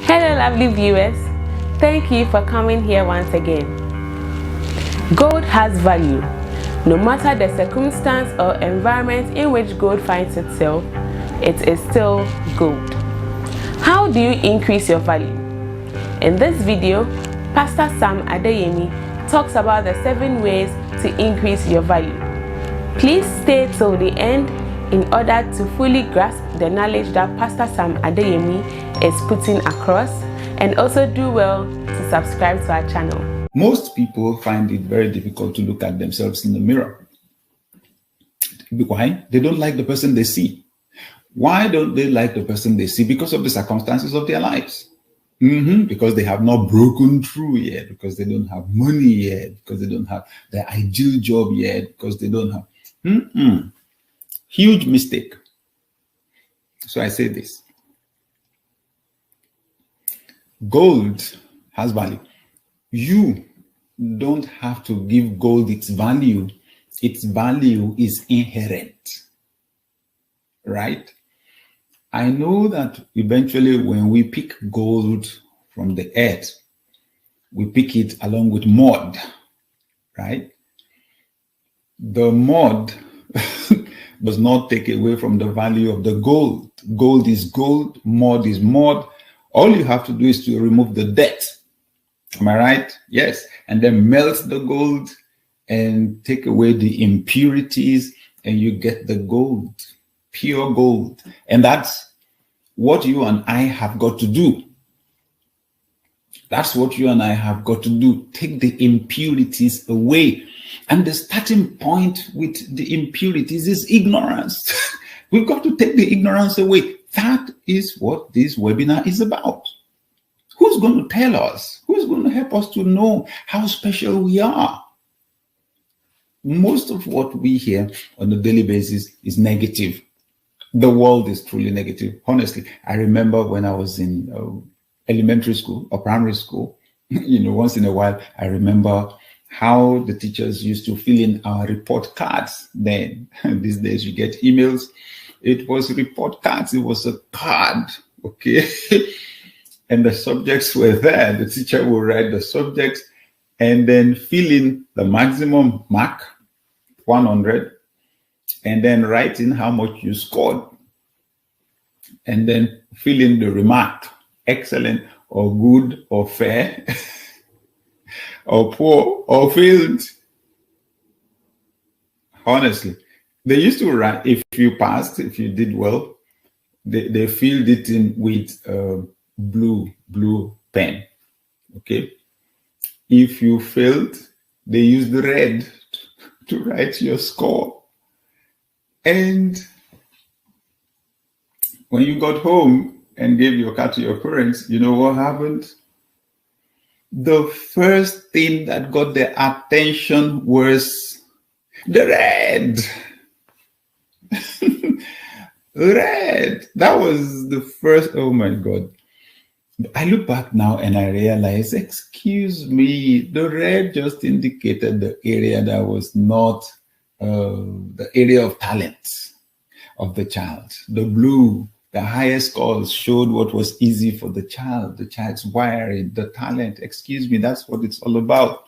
Hello lovely viewers, thank you for coming here once again. Gold has value. No matter the circumstance or environment in which gold finds itself, it is still gold. How do you increase your value? In this video, Pastor Sam Adeyemi talks about the 7 ways to increase your value. Please stay till the end in order to fully grasp the knowledge that Pastor Sam Adeyemi is putting across, and also do well to subscribe to our channel. Most people find it very difficult to look at themselves in the mirror. Why? They don't like the person they see. Why don't they like the person they see? Because of the circumstances of their lives. Because they have not broken through yet, because they don't have money yet, because they don't have the ideal job yet, because they don't have... Huge mistake. So I say this. Gold has value. You don't have to give gold its value. Its value is inherent. Right? I know that eventually when we pick gold from the earth, we pick it along with mud. Right? The mud does not take away from the value of the gold. Gold is gold, mud is mud. All you have to do is to remove the dirt. Am I right? Yes. And then melt the gold and take away the impurities, and you get the gold, pure gold. And that's what you and I have got to do. That's what you and I have got to do. Take the impurities away. And the starting point with the impurities is ignorance. We've got to take the ignorance away. That is what this webinar is about. Who's going to tell us? Who's going to help us to know how special we are? Most of what we hear on a daily basis is negative. The world is truly negative. Honestly, I remember when I was in elementary school or primary school, once in a while, I remember how the teachers used to fill in our report cards then. These days you get emails. It was report cards. It was a card, okay? And the subjects were there. The teacher will write the subjects and then fill in the maximum mark, 100, and then write in how much you scored. And then fill in the remark, excellent or good or fair, or poor or failed. Honestly, they used to write, if you passed, if you did well, they filled it in with blue pen. Okay. If you failed, they used red to write your score. And when you got home and gave your card to your parents, you know what happened? The first thing that got their attention was the red. Red. That was the first. Oh my God. I look back now and I realize, excuse me, the red just indicated the area that was not the area of talent of the child. The blue, the highest scores showed what was easy for the child's wiring, the talent. Excuse me, that's what it's all about.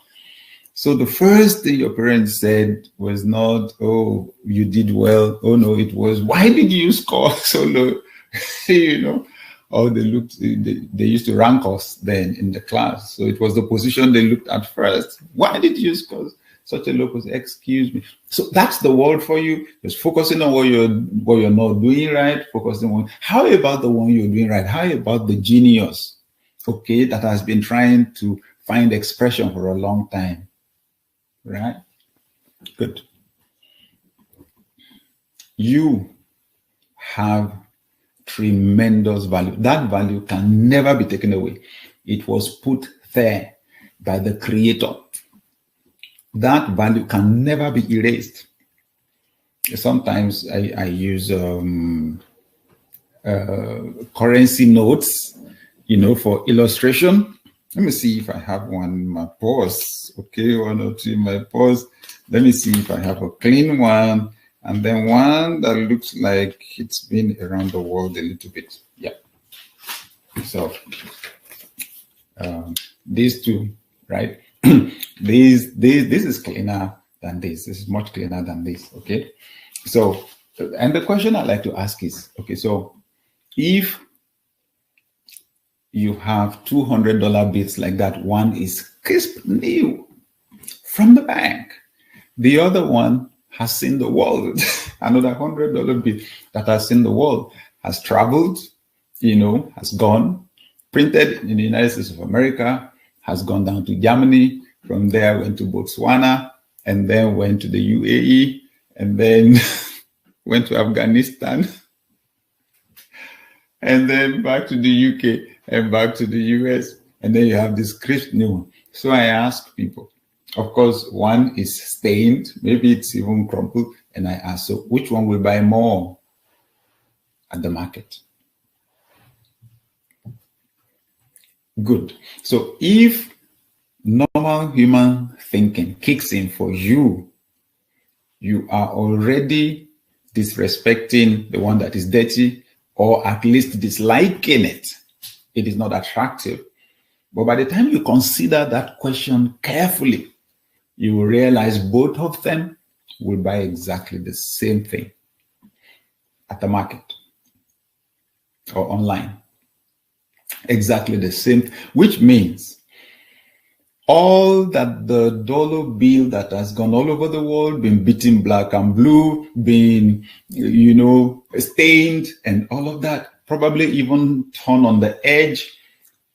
So the first thing your parents said was not, oh, you did well. Oh no, it was, why did you score so low? Or they used to rank us then in the class. So it was the position they looked at first. Why did you score such a low position? Excuse me. So that's the world for you. Just focusing on what you're not doing right. Focusing on, how about the one you're doing right? How about the genius, okay, that has been trying to find expression for a long time? Right? Good. You have tremendous value. That value can never be taken away. It was put there by the Creator. That value can never be erased. Sometimes I use currency notes, for illustration. Let me see if I have one in my purse. Okay, 1 or 2 in my purse. Let me see if I have a clean one, and then one that looks like it's been around the world a little bit. Yeah. So these two, right? This is cleaner than this. This is much cleaner than this. Okay. So, and the question I'd like to ask is, okay, so if you have $200 bills like that, one is crisp new from the bank, the other one has seen the world. Another $100 bill that has seen the world, has traveled, has gone, printed in the United States of America, has gone down to Germany, from there went to Botswana, and then went to the UAE, and then went to Afghanistan, and then back to the UK, and back to the US, and then you have this crisp new one. So I ask people, of course, one is stained, maybe it's even crumpled, and I ask, so which one will buy more at the market? Good. So if normal human thinking kicks in for you, you are already disrespecting the one that is dirty, or at least disliking it. It is not attractive. But by the time you consider that question carefully, you will realize both of them will buy exactly the same thing at the market or online. Exactly the same, which means all that the dollar bill that has gone all over the world, been beaten black and blue, been, stained and all of that, probably even torn on the edge,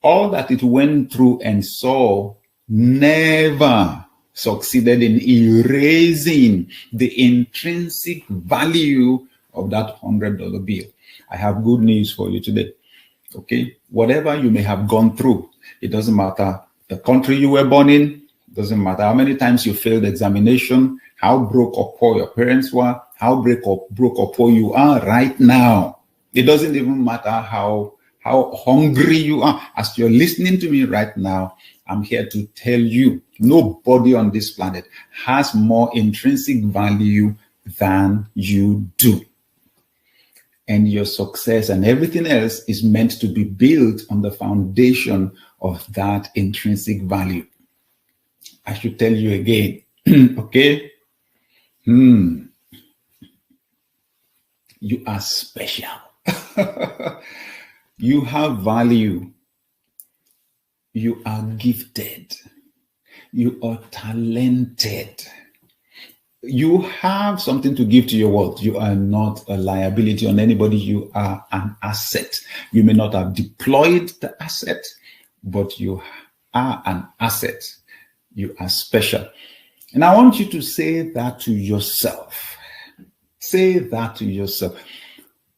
all that it went through and saw never succeeded in erasing the intrinsic value of that $100 bill. I have good news for you today. Okay, whatever you may have gone through, it doesn't matter the country you were born in, doesn't matter how many times you failed examination, how broke or poor your parents were, how broke or poor you are right now. It doesn't even matter how hungry you are. As you're listening to me right now, I'm here to tell you, nobody on this planet has more intrinsic value than you do. And your success and everything else is meant to be built on the foundation of that intrinsic value. I should tell you again, okay? You are special. You have value. You are gifted. You are talented. You have something to give to your world. You are not a liability on anybody. You are an asset. You may not have deployed the asset, but you are an asset. You are special. And I want you to say that to yourself. Say that to yourself.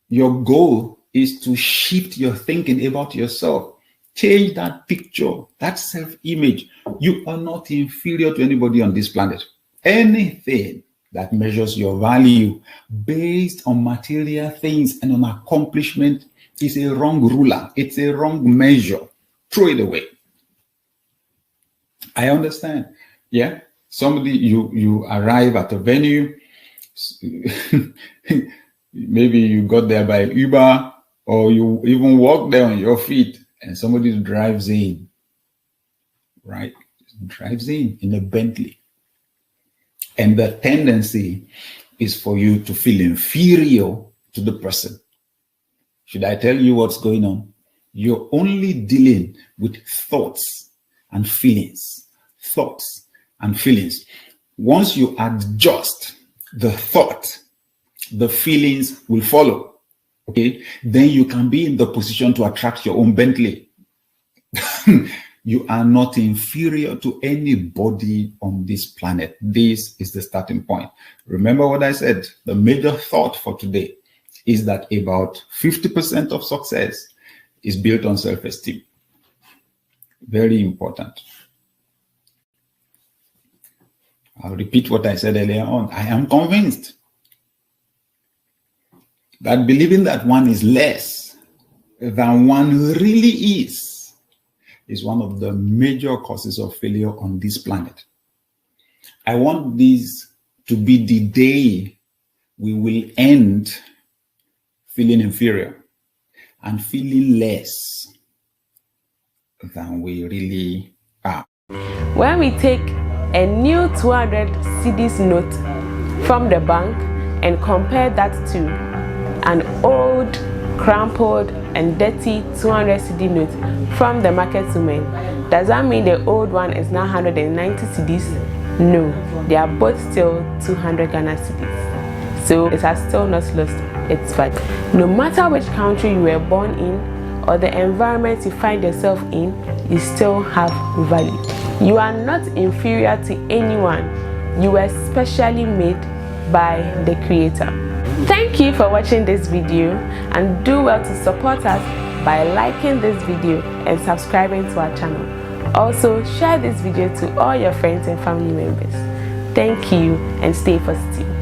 Your goal is to shift your thinking about yourself. Change that picture, that self-image. You are not inferior to anybody on this planet. Anything that measures your value based on material things and on accomplishment is a wrong ruler. It's a wrong measure. Throw it away. I understand. Yeah. Somebody, you arrive at a venue. Maybe you got there by Uber, or you even walk there on your feet, and somebody drives in, right? Drives in a Bentley. And the tendency is for you to feel inferior to the person. Should I tell you what's going on? You're only dealing with thoughts and feelings. Thoughts and feelings. Once you adjust the thought, the feelings will follow. Okay? Then you can be in the position to attract your own Bentley. You are not inferior to anybody on this planet. This is the starting point. Remember what I said. The major thought for today is that about 50% of success is built on self-esteem. Very important. I'll repeat what I said earlier on. I am convinced that believing that one is less than one really is one of the major causes of failure on this planet. I want this to be the day we will end feeling inferior and feeling less. than we really are. When we take a new 200 cedis note from the bank and compare that to an old, crumpled and dirty 200 cedi note from the market woman, does that mean the old one is now 190 cedis? No, they are both still 200 Ghana cedis. So it has still not lost its value. No matter which country you were born in or the environment you find yourself in, you still have value. You are not inferior to anyone. You were specially made by the Creator. Thank you for watching this video, and do well to support us by liking this video and subscribing to our channel. Also, share this video to all your friends and family members. Thank you, and stay positive.